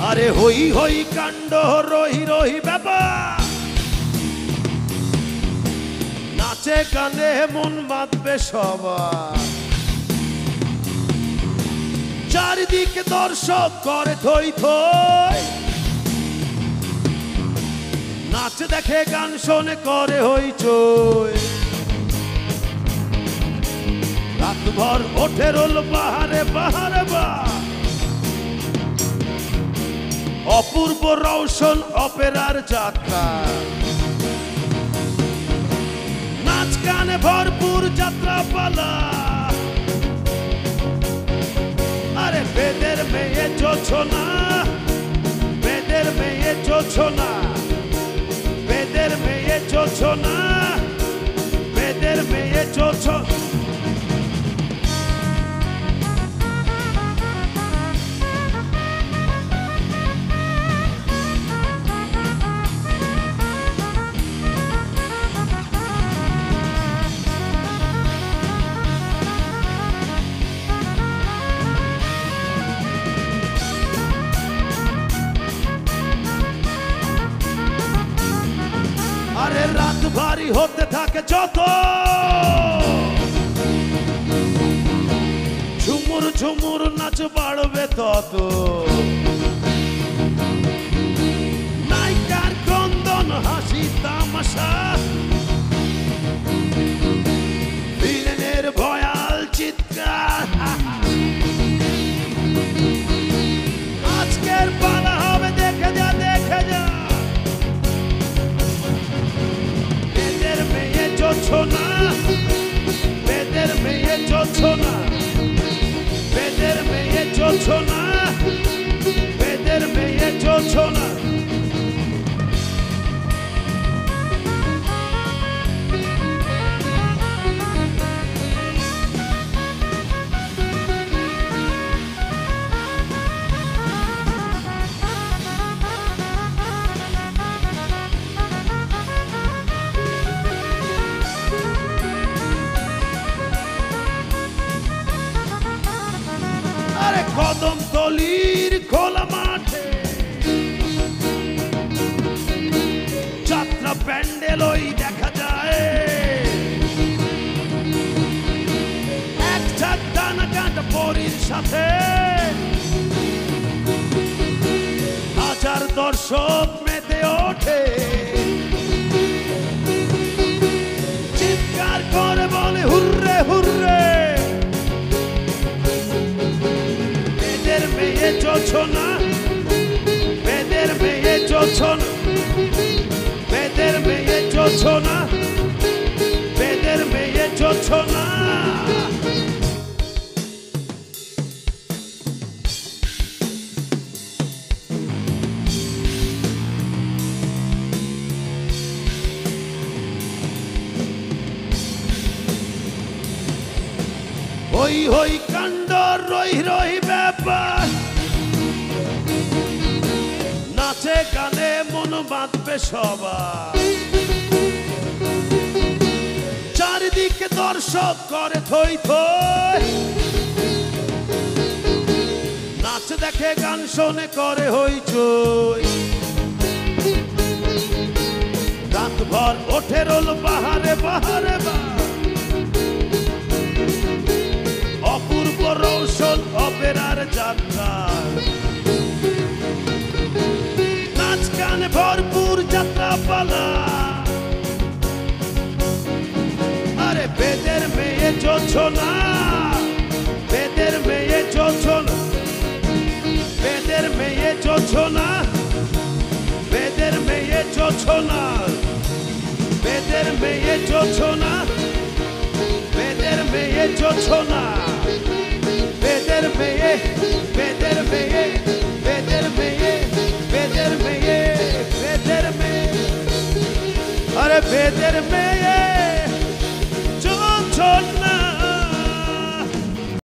আরে হই হই কাণ্ড রহি রহি ব্যাপার, নাচে গানে মন বাঁধবে সবার, চারিদিকে দর্শক করে থই থই, নাচ দেখে গান শোনে করে হইচই, রাতভর ওঠে রোল বাহারে বাহারে বা, অপূর্ব রৌশন অপেরার যাত্রা, নাচ গানে ভরপুর যাত্রা পালা। আরে বেদের মেয়ে জোছনা, বেদের মেয়ে জোছনা, বেদের মেয়ে জোছনা, বেদের মেয়ে জোছনা। আরে রাত ভারী হতে থাকে যত, ঝুমুর ঝুমুর নাচ বাড়বে তত, নায়িকার ক্রন্দন হাসি তামাশা, ভিলেনের ভয়াল চিৎকার, আজকের পালা হবে দেখে যা দেখে যা। বেদের মেয়ে জোছনা, বেদের মেয়ে জোছনা, বেদের মেয়ে জোছনা, বেদের মেয়ে জোছনা। আরে কদম তলির খোলা মাঠে যাত্রা প্যান্ডেল ওই দেখা যায়, এক ঝাঁক ডানা কাটা পরীর সাথে, হাজার দর্শক মেতে ওঠে, চিৎকার করে বলে হুররে হুররে। বেদের মেয়ে জোছনা, বেদের মেয়ে জোছনা, বেদের মেয়ে জোছনা, বেদের মেয়ে জোছনা। হই হই কাণ্ড রহি রহি ব্যাপার, নাচে গানে মন বাঁধবে সবার, চারিদিকে দর্শক করে থই থই, নাচ দেখে গান শোনে করে হইচই, রাতভর ওঠে রোল বাহারে বাহারে বা, অপূর্ব রৌশন অপেরার যাত্রা, নাচ গানে ভরপুর যাত্রা পালা। আরে বেদের মেয়ে জোছনা, বেদের মেয়ে জোছনা, বেদের মেয়ে জোছনা, বেদের মেয়ে জোছনা, বেদের মেয়ে জোছনা, বেদের মেয়ে জোছনা, বেদের মেয়ে, বেদের মেয়ে, বেদের মেয়ে, বেদের মেয়ে, বেদের মেয়ে, আরে বেদের মেয়ে।